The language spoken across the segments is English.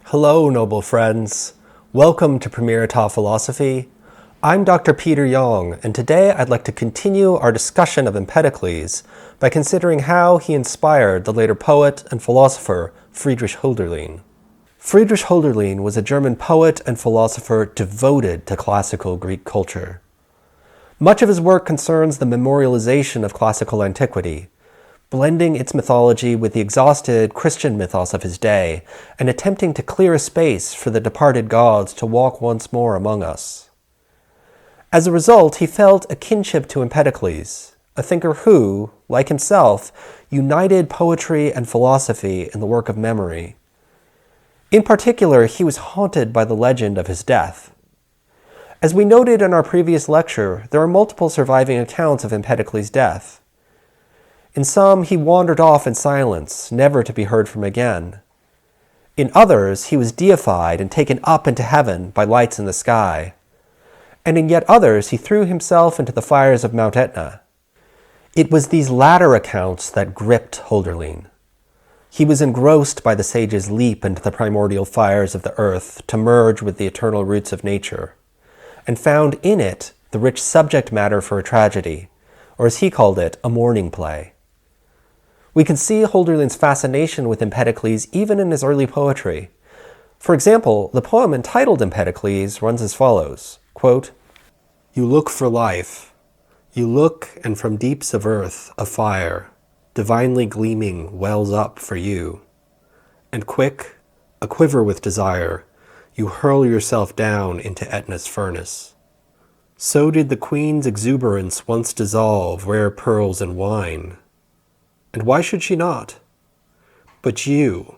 Hello, noble friends. Welcome to Premier Philosophy. I'm Dr. Peter Yong, and today I'd like to continue our discussion of Empedocles by considering how he inspired the later poet and philosopher Friedrich Hölderlin. Friedrich Hölderlin was a German poet and philosopher devoted to classical Greek culture. Much of his work concerns the memorialization of classical antiquity, blending its mythology with the exhausted Christian mythos of his day, and attempting to clear a space for the departed gods to walk once more among us. As a result, he felt a kinship to Empedocles, a thinker who, like himself, united poetry and philosophy in the work of memory. In particular, he was haunted by the legend of his death. As we noted in our previous lecture, there are multiple surviving accounts of Empedocles' death. In some, he wandered off in silence, never to be heard from again. In others, he was deified and taken up into heaven by lights in the sky. And in yet others, he threw himself into the fires of Mount Aetna. It was these latter accounts that gripped Hölderlin. He was engrossed by the sage's leap into the primordial fires of the earth to merge with the eternal roots of nature, and found in it the rich subject matter for a tragedy, or as he called it, a mourning play. We can see Hölderlin's fascination with Empedocles even in his early poetry. For example, the poem entitled Empedocles runs as follows, quote, "You look for life. You look, and from deeps of earth a fire, divinely gleaming, wells up for you. And quick, a quiver with desire, you hurl yourself down into Aetna's furnace. So did the queen's exuberance once dissolve rare pearls in wine. And why should she not? But you,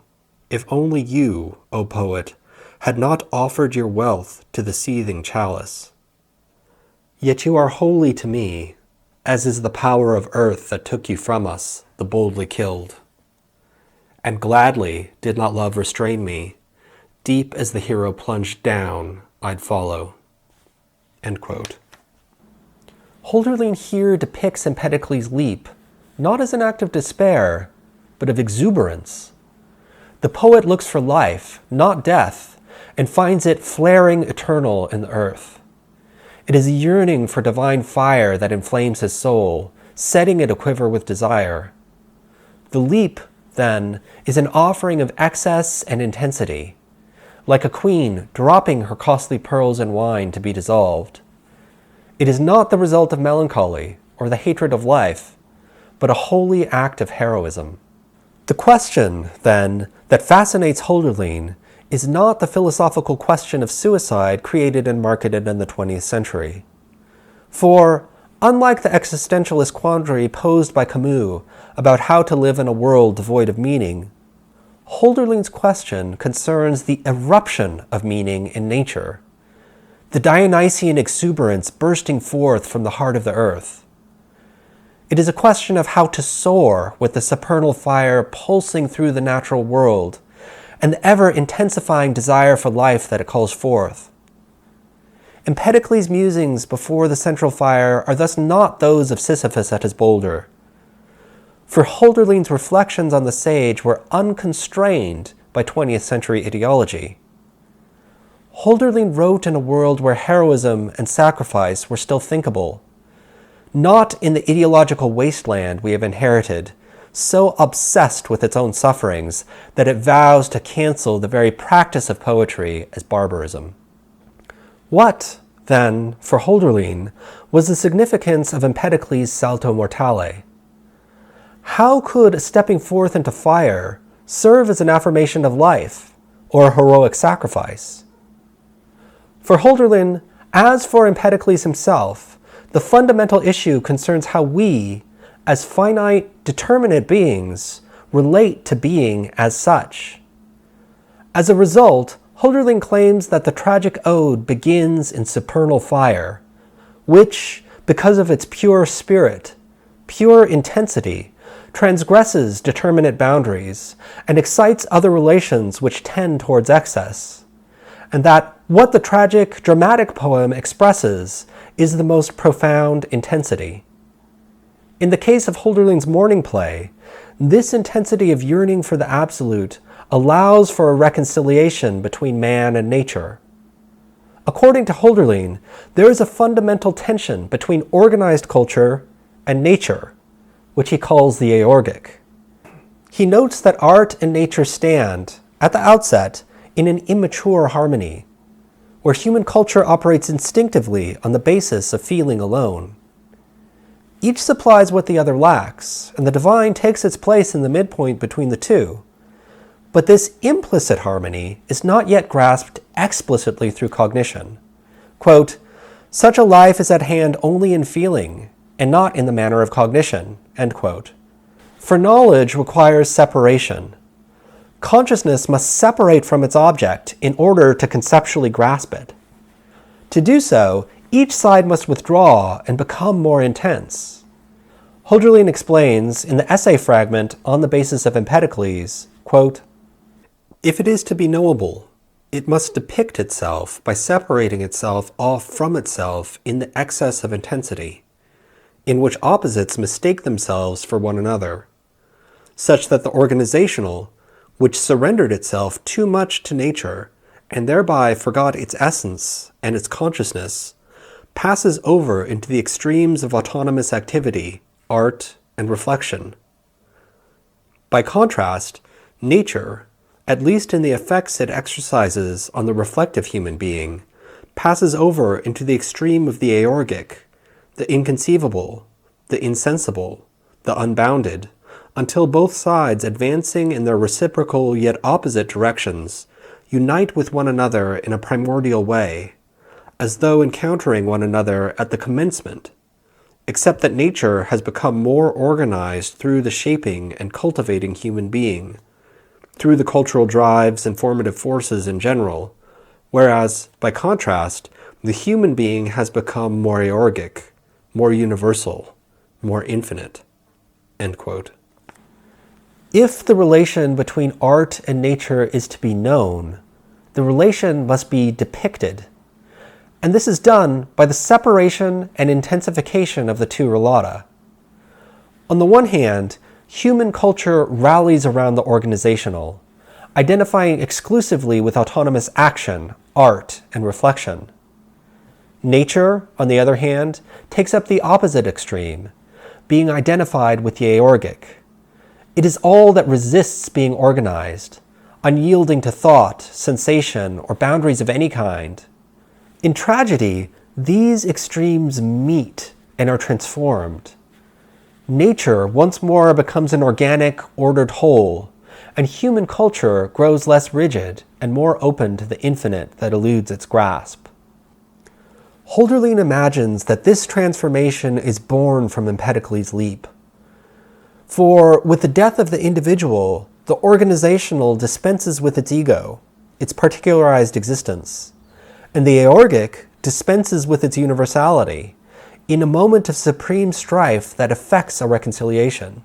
if only you, O poet, had not offered your wealth to the seething chalice. Yet you are holy to me, as is the power of earth that took you from us, the boldly killed. And gladly did not love restrain me, deep as the hero plunged down, I'd follow." End quote. Hölderlin here depicts Empedocles' leap, not as an act of despair, but of exuberance. The poet looks for life, not death, and finds it flaring eternal in the earth. It is a yearning for divine fire that inflames his soul, setting it aquiver with desire. The leap, then, is an offering of excess and intensity, like a queen dropping her costly pearls in wine to be dissolved. It is not the result of melancholy or the hatred of life, but a holy act of heroism. The question, then, that fascinates Hölderlin is not the philosophical question of suicide created and marketed in the 20th century. For, unlike the existentialist quandary posed by Camus about how to live in a world devoid of meaning, Hölderlin's question concerns the eruption of meaning in nature, the Dionysian exuberance bursting forth from the heart of the earth. It is a question of how to soar with the supernal fire pulsing through the natural world and the ever-intensifying desire for life that it calls forth. Empedocles' musings before the central fire are thus not those of Sisyphus at his boulder. For Hölderlin's reflections on the sage were unconstrained by 20th century ideology. Hölderlin wrote in a world where heroism and sacrifice were still thinkable, not in the ideological wasteland we have inherited, so obsessed with its own sufferings that it vows to cancel the very practice of poetry as barbarism. What, then, for Hölderlin, was the significance of Empedocles' salto mortale? How could stepping forth into fire serve as an affirmation of life or a heroic sacrifice? For Hölderlin, as for Empedocles himself, the fundamental issue concerns how we, as finite, determinate beings, relate to being as such. As a result, Hölderlin claims that the Tragic Ode begins in supernal fire, which, because of its pure spirit, pure intensity, transgresses determinate boundaries, and excites other relations which tend towards excess, and that what the tragic, dramatic poem expresses is the most profound intensity. In the case of Hölderlin's Mourning play, this intensity of yearning for the absolute allows for a reconciliation between man and nature. According to Hölderlin, there is a fundamental tension between organized culture and nature, which he calls the Aorgic. He notes that art and nature stand, at the outset, in an immature harmony, where human culture operates instinctively on the basis of feeling alone. Each supplies what the other lacks, and the divine takes its place in the midpoint between the two. But this implicit harmony is not yet grasped explicitly through cognition. Quote, "Such a life is at hand only in feeling, and not in the manner of cognition." End quote. For knowledge requires separation. Consciousness must separate from its object in order to conceptually grasp it. To do so, each side must withdraw and become more intense. Hölderlin explains in the essay fragment on the basis of Empedocles, quote, "If it is to be knowable, it must depict itself by separating itself off from itself in the excess of intensity, in which opposites mistake themselves for one another, such that the organizational, which surrendered itself too much to nature, and thereby forgot its essence and its consciousness, passes over into the extremes of autonomous activity, art, and reflection. By contrast, nature, at least in the effects it exercises on the reflective human being, passes over into the extreme of the Aorgic, the inconceivable, the insensible, the unbounded, until both sides, advancing in their reciprocal yet opposite directions, unite with one another in a primordial way, as though encountering one another at the commencement, except that nature has become more organized through the shaping and cultivating human being, through the cultural drives and formative forces in general, whereas, by contrast, the human being has become more aorgic, more universal, more infinite." End quote. If the relation between art and nature is to be known, the relation must be depicted. And this is done by the separation and intensification of the two relata. On the one hand, human culture rallies around the organizational, identifying exclusively with autonomous action, art, and reflection. Nature, on the other hand, takes up the opposite extreme, being identified with the aorgic. It is all that resists being organized, unyielding to thought, sensation, or boundaries of any kind. In tragedy, these extremes meet and are transformed. Nature once more becomes an organic, ordered whole, and human culture grows less rigid and more open to the infinite that eludes its grasp. Hölderlin imagines that this transformation is born from Empedocles' leap. For with the death of the individual, the organizational dispenses with its ego, its particularized existence, and the aorgic dispenses with its universality in a moment of supreme strife that effects a reconciliation.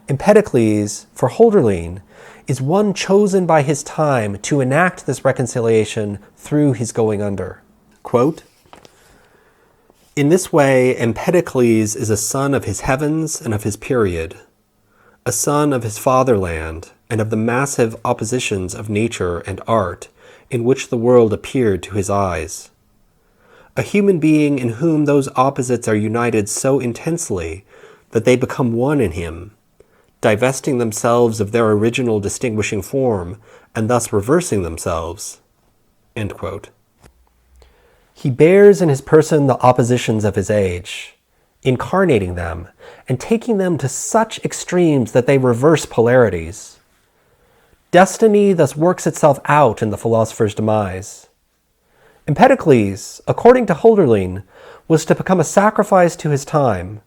Empedocles, for Hölderlin, is one chosen by his time to enact this reconciliation through his going under. Quote, "In this way, Empedocles is a son of his heavens and of his period, a son of his fatherland and of the massive oppositions of nature and art in which the world appeared to his eyes. A human being in whom those opposites are united so intensely that they become one in him, divesting themselves of their original distinguishing form and thus reversing themselves." End quote. He bears in his person the oppositions of his age, incarnating them and taking them to such extremes that they reverse polarities. Destiny thus works itself out in the philosopher's demise. Empedocles, according to Hölderlin, was to become a sacrifice to his time,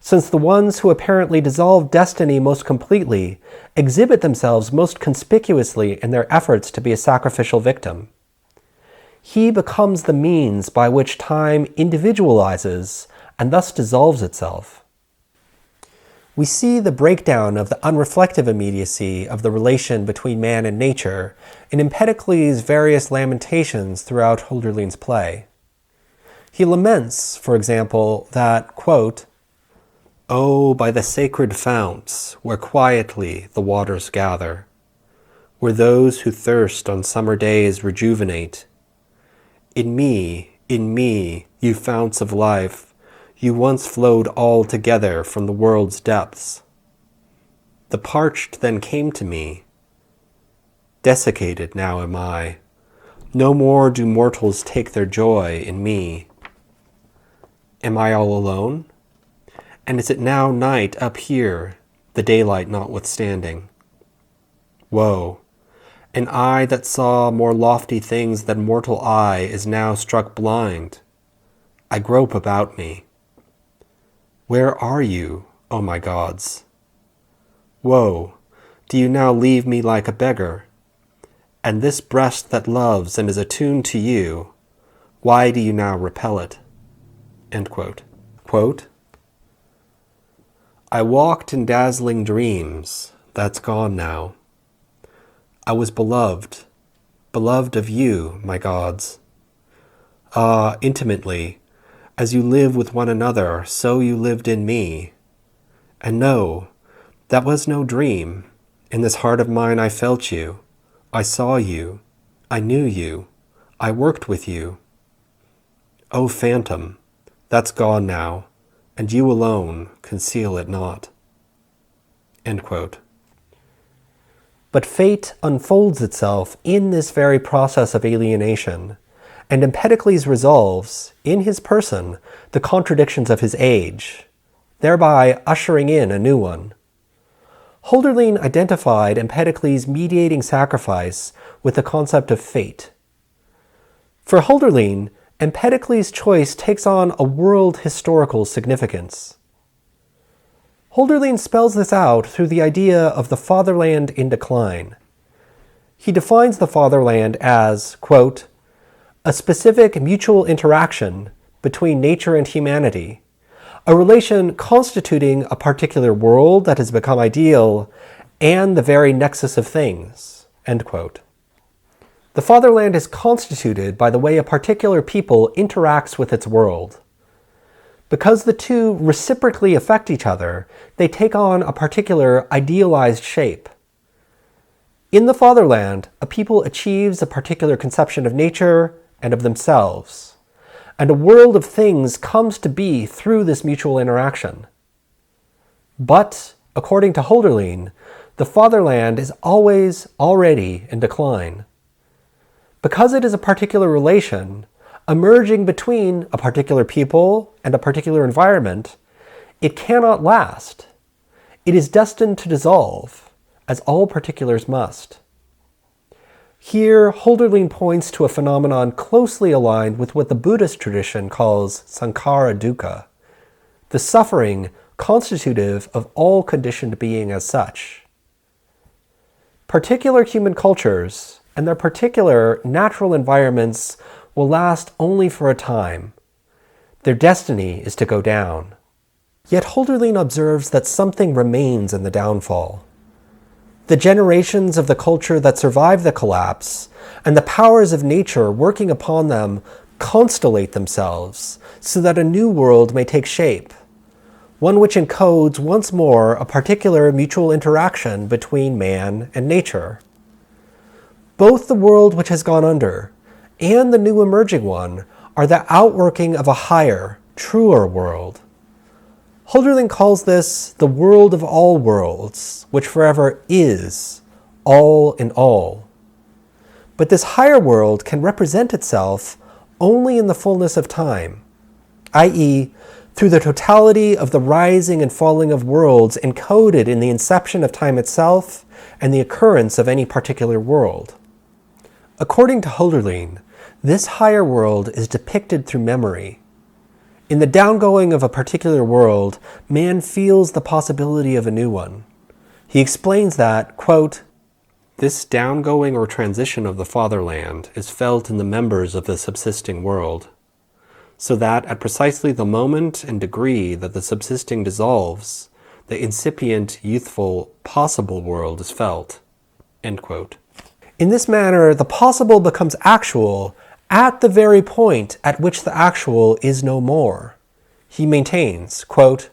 since the ones who apparently dissolve destiny most completely exhibit themselves most conspicuously in their efforts to be a sacrificial victim. He becomes the means by which time individualizes and thus dissolves itself. We see the breakdown of the unreflective immediacy of the relation between man and nature in Empedocles' various lamentations throughout Hölderlin's play. He laments, for example, that, quote, "Oh, by the sacred founts, where quietly the waters gather, where those who thirst on summer days rejuvenate. In me, you founts of life, you once flowed all together from the world's depths. The parched then came to me. Desiccated now am I. No more do mortals take their joy in me. Am I all alone? And is it now night up here, the daylight notwithstanding? Woe! An eye that saw more lofty things than mortal eye is now struck blind. I grope about me. Where are you, O my gods? Woe! Do you now leave me like a beggar? And this breast that loves and is attuned to you, why do you now repel it? End quote. Quote, I walked in dazzling dreams, that's gone now. I was beloved of you, my gods. Ah, intimately, as you live with one another, so you lived in me. And no, that was no dream. In this heart of mine I felt you. I saw you. I knew you. I worked with you. O phantom, that's gone now, and you alone conceal it not. End quote. But fate unfolds itself in this very process of alienation, and Empedocles resolves, in his person, the contradictions of his age, thereby ushering in a new one. Hölderlin identified Empedocles' mediating sacrifice with the concept of fate. For Hölderlin, Empedocles' choice takes on a world historical significance. Hölderlin spells this out through the idea of the fatherland in decline. He defines the fatherland as, quote, a specific mutual interaction between nature and humanity, a relation constituting a particular world that has become ideal and the very nexus of things, end quote. The fatherland is constituted by the way a particular people interacts with its world. Because the two reciprocally affect each other, they take on a particular idealized shape. In the fatherland, a people achieves a particular conception of nature and of themselves, and a world of things comes to be through this mutual interaction. But, according to Hölderlin, the fatherland is always already in decline. Because it is a particular relation, emerging between a particular people and a particular environment, it cannot last. It is destined to dissolve, as all particulars must. Here, Hölderlin points to a phenomenon closely aligned with what the Buddhist tradition calls sankhara dukkha, the suffering constitutive of all conditioned being as such. Particular human cultures and their particular natural environments will last only for a time. Their destiny is to go down. Yet Hölderlin observes that something remains in the downfall. The generations of the culture that survive the collapse, and the powers of nature working upon them constellate themselves so that a new world may take shape, one which encodes once more a particular mutual interaction between man and nature. Both the world which has gone under and the new emerging one are the outworking of a higher, truer world. Hölderlin calls this the world of all worlds, which forever is, all in all. But this higher world can represent itself only in the fullness of time, i.e., through the totality of the rising and falling of worlds encoded in the inception of time itself and the occurrence of any particular world. According to Hölderlin, this higher world is depicted through memory. In the downgoing of a particular world, man feels the possibility of a new one. He explains that, quote, this downgoing or transition of the fatherland is felt in the members of the subsisting world, so that at precisely the moment and degree that the subsisting dissolves, the incipient, youthful, possible world is felt. End quote. In this manner, the possible becomes actual at the very point at which the actual is no more. He maintains, quote,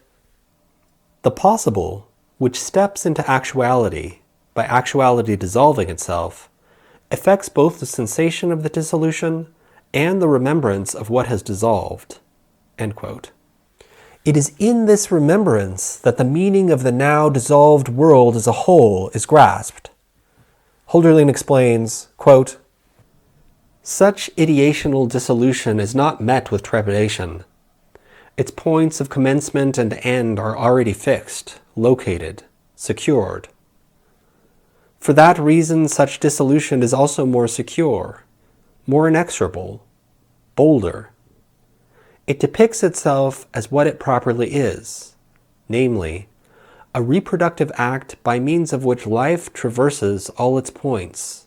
the possible, which steps into actuality, by actuality dissolving itself, affects both the sensation of the dissolution and the remembrance of what has dissolved." End quote. It is in this remembrance that the meaning of the now dissolved world as a whole is grasped. Hölderlin explains, quote, "Such ideational dissolution is not met with trepidation. Its points of commencement and end are already fixed, located, secured. For that reason, such dissolution is also more secure, more inexorable, bolder. It depicts itself as what it properly is, namely, a reproductive act by means of which life traverses all its points.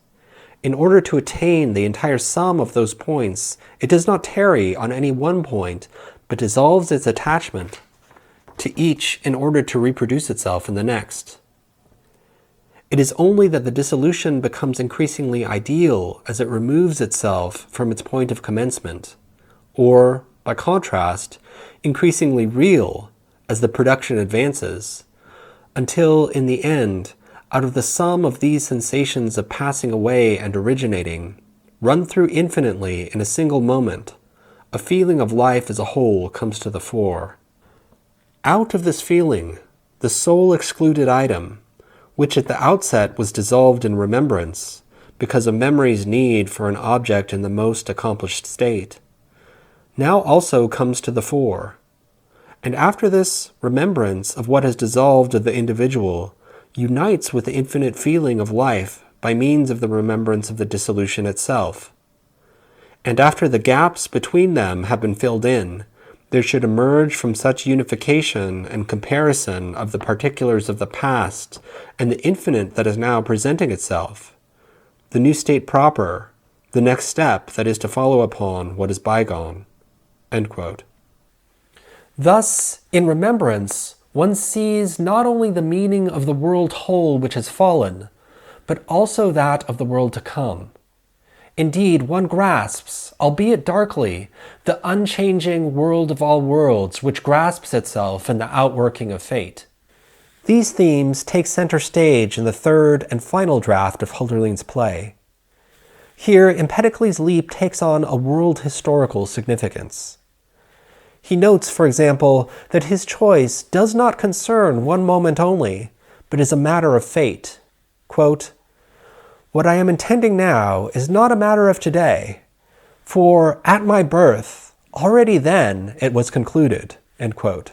In order to attain the entire sum of those points, it does not tarry on any one point, but dissolves its attachment to each in order to reproduce itself in the next. It is only that the dissolution becomes increasingly ideal as it removes itself from its point of commencement, or, by contrast, increasingly real as the production advances, until, in the end, out of the sum of these sensations of passing away and originating, run through infinitely in a single moment, a feeling of life as a whole comes to the fore. Out of this feeling, the sole excluded item, which at the outset was dissolved in remembrance, because of memory's need for an object in the most accomplished state, now also comes to the fore. And after this, remembrance of what has dissolved of the individual unites with the infinite feeling of life by means of the remembrance of the dissolution itself. And after the gaps between them have been filled in, there should emerge from such unification and comparison of the particulars of the past and the infinite that is now presenting itself, the new state proper, the next step that is to follow upon what is bygone." End quote. Thus, in remembrance, one sees not only the meaning of the world whole which has fallen, but also that of the world to come. Indeed, one grasps, albeit darkly, the unchanging world of all worlds which grasps itself in the outworking of fate. These themes take center stage in the third and final draft of Hölderlin's play. Here, Empedocles' leap takes on a world-historical significance. He notes, for example, that his choice does not concern one moment only, but is a matter of fate. Quote, "What I am intending now is not a matter of today, for at my birth, already then it was concluded." End quote.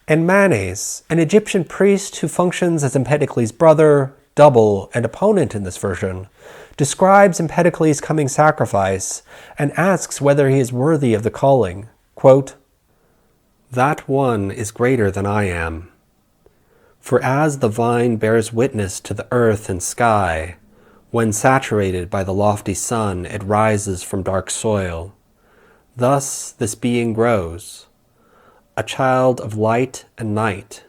And Manes, an Egyptian priest who functions as Empedocles' brother, double, and opponent in this version, describes Empedocles' coming sacrifice and asks whether he is worthy of the calling. Quote, "That one is greater than I am. For as the vine bears witness to the earth and sky, when saturated by the lofty sun, it rises from dark soil. Thus this being grows, a child of light and night.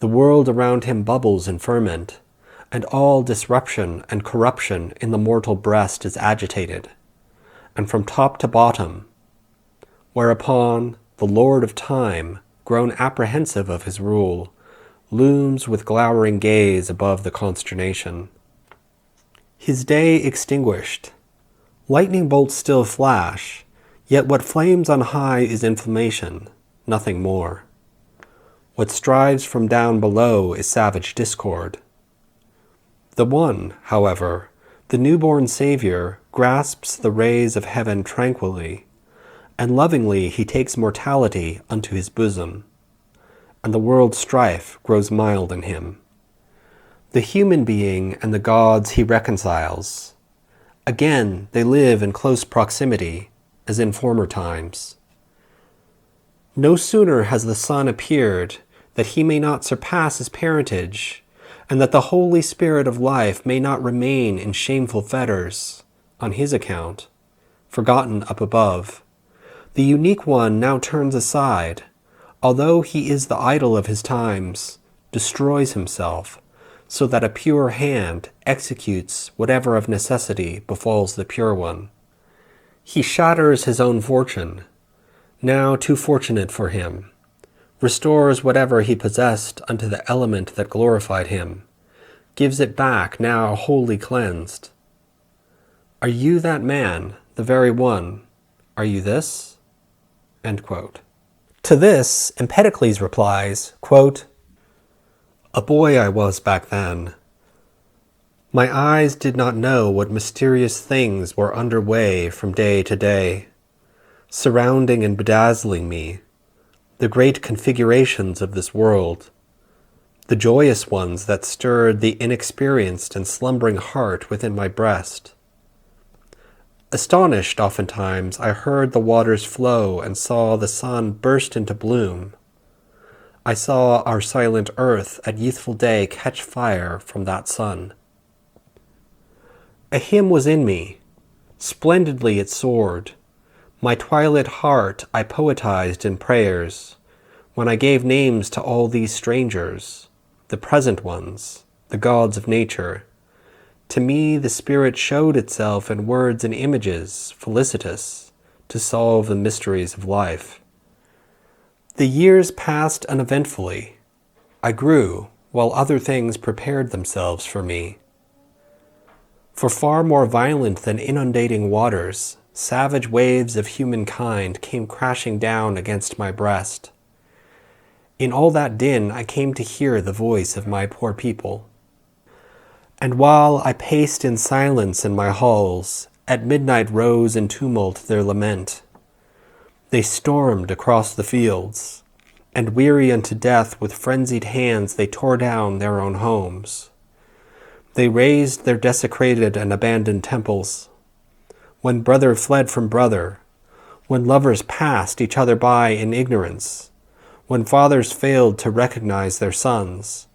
The world around him bubbles in ferment, and all disruption and corruption in the mortal breast is agitated, and from top to bottom, whereupon the Lord of Time, grown apprehensive of his rule, looms with glowering gaze above the consternation. His day extinguished, lightning bolts still flash, yet what flames on high is inflammation, nothing more. What strives from down below is savage discord. The one, however, the newborn Savior, grasps the rays of heaven tranquilly, and lovingly he takes mortality unto his bosom, and the world's strife grows mild in him. The human being and the gods he reconciles. Again, they live in close proximity, as in former times. No sooner has the Son appeared that he may not surpass his parentage, and that the Holy Spirit of life may not remain in shameful fetters, on his account, forgotten up above. The unique one now turns aside, although he is the idol of his times, destroys himself, so that a pure hand executes whatever of necessity befalls the pure one. He shatters his own fortune, now too fortunate for him, restores whatever he possessed unto the element that glorified him, gives it back now wholly cleansed. Are you that man, the very one? Are you this? End quote. To this, Empedocles replies, quote, "A boy I was back then. My eyes did not know what mysterious things were under way from day to day, surrounding and bedazzling me, the great configurations of this world, the joyous ones that stirred the inexperienced and slumbering heart within my breast. Astonished oftentimes, I heard the waters flow and saw the sun burst into bloom. I saw our silent earth at youthful day catch fire from that sun. A hymn was in me, splendidly it soared. My twilit heart I poetized in prayers, when I gave names to all these strangers, the present ones, the gods of nature. To me the Spirit showed itself in words and images, felicitous, to solve the mysteries of life. The years passed uneventfully. I grew, while other things prepared themselves for me. For far more violent than inundating waters, savage waves of humankind came crashing down against my breast. In all that din I came to hear the voice of my poor people. And while I paced in silence in my halls, at midnight rose in tumult their lament. They stormed across the fields, and weary unto death with frenzied hands they tore down their own homes. They razed their desecrated and abandoned temples. When brother fled from brother, when lovers passed each other by in ignorance, when fathers failed to recognize their sons,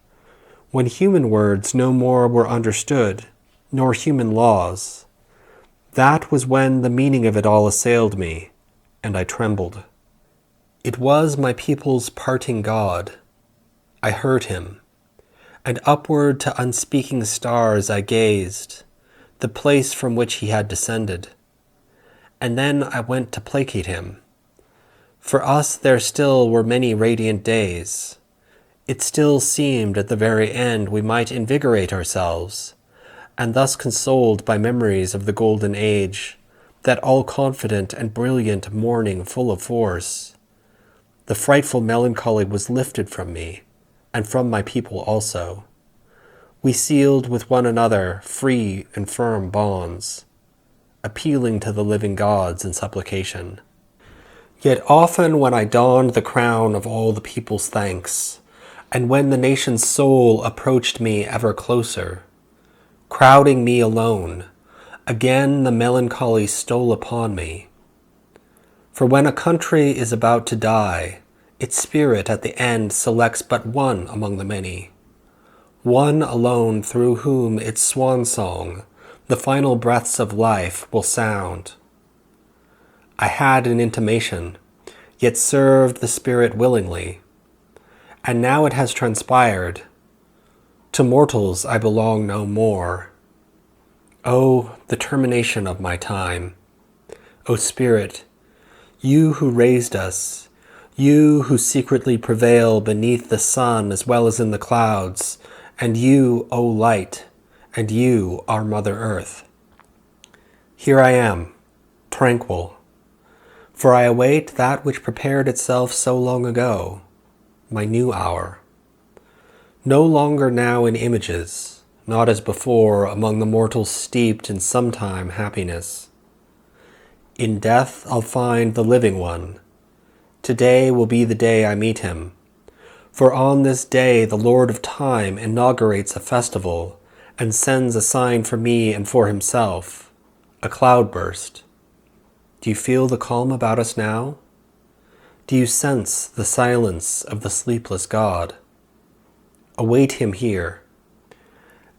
when human words no more were understood, nor human laws, that was when the meaning of it all assailed me, and I trembled. It was my people's parting God. I heard him, and upward to unspeaking stars I gazed, the place from which he had descended. And then I went to placate him. For us there still were many radiant days. It still seemed at the very end we might invigorate ourselves, and thus consoled by memories of the golden age, that all-confident and brilliant morning full of force, the frightful melancholy was lifted from me, and from my people also. We sealed with one another free and firm bonds, appealing to the living gods in supplication. Yet often when I donned the crown of all the people's thanks, and when the nation's soul approached me ever closer, crowding me alone, again the melancholy stole upon me. For when a country is about to die, its spirit at the end selects but one among the many, one alone through whom its swan song, the final breaths of life, will sound. I had an intimation, yet served the spirit willingly. And now it has transpired. To mortals I belong no more. Oh, the termination of my time. O Spirit, you who raised us, you who secretly prevail beneath the sun as well as in the clouds, and you, O Light, and you, our Mother Earth. Here I am, tranquil, for I await that which prepared itself so long ago, my new hour. No longer now in images, not as before among the mortals steeped in sometime happiness. In death I'll find the living one. Today will be the day I meet him. For on this day the Lord of Time inaugurates a festival and sends a sign for me and for himself, a cloudburst. Do you feel the calm about us now? Do you sense the silence of the sleepless God? Await him here.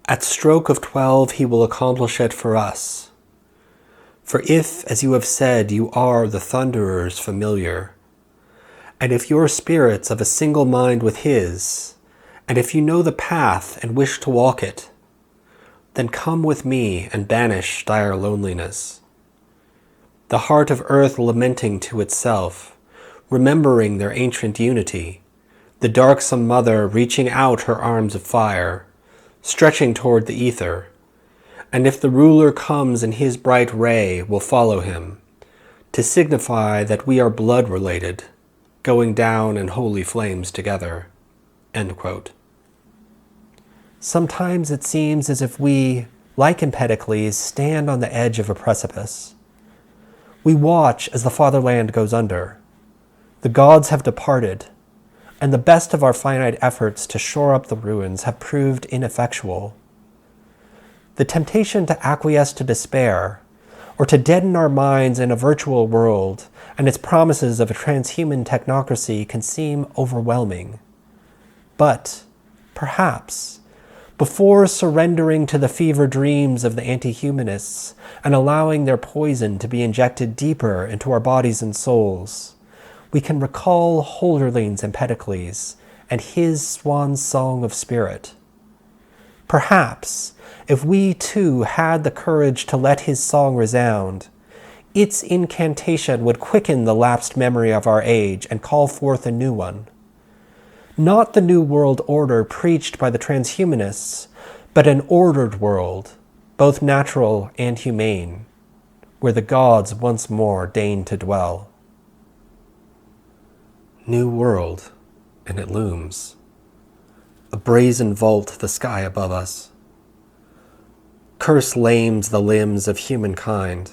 At stroke of 12 he will accomplish it for us. For if, as you have said, you are the Thunderer's familiar, and if your spirit's of a single mind with his, and if you know the path and wish to walk it, then come with me and banish dire loneliness. The heart of earth lamenting to itself, remembering their ancient unity, the darksome mother reaching out her arms of fire, stretching toward the ether, and if the ruler comes in his bright ray, we'll follow him, to signify that we are blood-related, going down in holy flames together." End quote. Sometimes it seems as if we, like Empedocles, stand on the edge of a precipice. We watch as the Fatherland goes under. The gods have departed, and the best of our finite efforts to shore up the ruins have proved ineffectual. The temptation to acquiesce to despair, or to deaden our minds in a virtual world and its promises of a transhuman technocracy, can seem overwhelming. But, perhaps, before surrendering to the fever dreams of the anti-humanists and allowing their poison to be injected deeper into our bodies and souls, we can recall Hölderlin's Empedocles and his swan song of spirit. Perhaps, if we too had the courage to let his song resound, its incantation would quicken the lapsed memory of our age and call forth a new one. Not the new world order preached by the transhumanists, but an ordered world, both natural and humane, where the gods once more deign to dwell. New world, and it looms. A brazen vault the sky above us. Curse lames the limbs of humankind,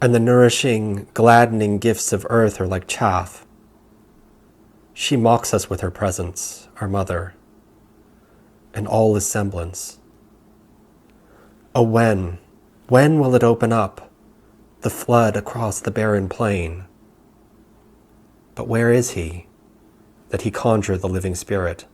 and the nourishing, gladdening gifts of earth are like chaff. She mocks us with her presence, our mother, and all is semblance. Oh, when will it open up, the flood across the barren plain? But where is he, that he conjure the living spirit?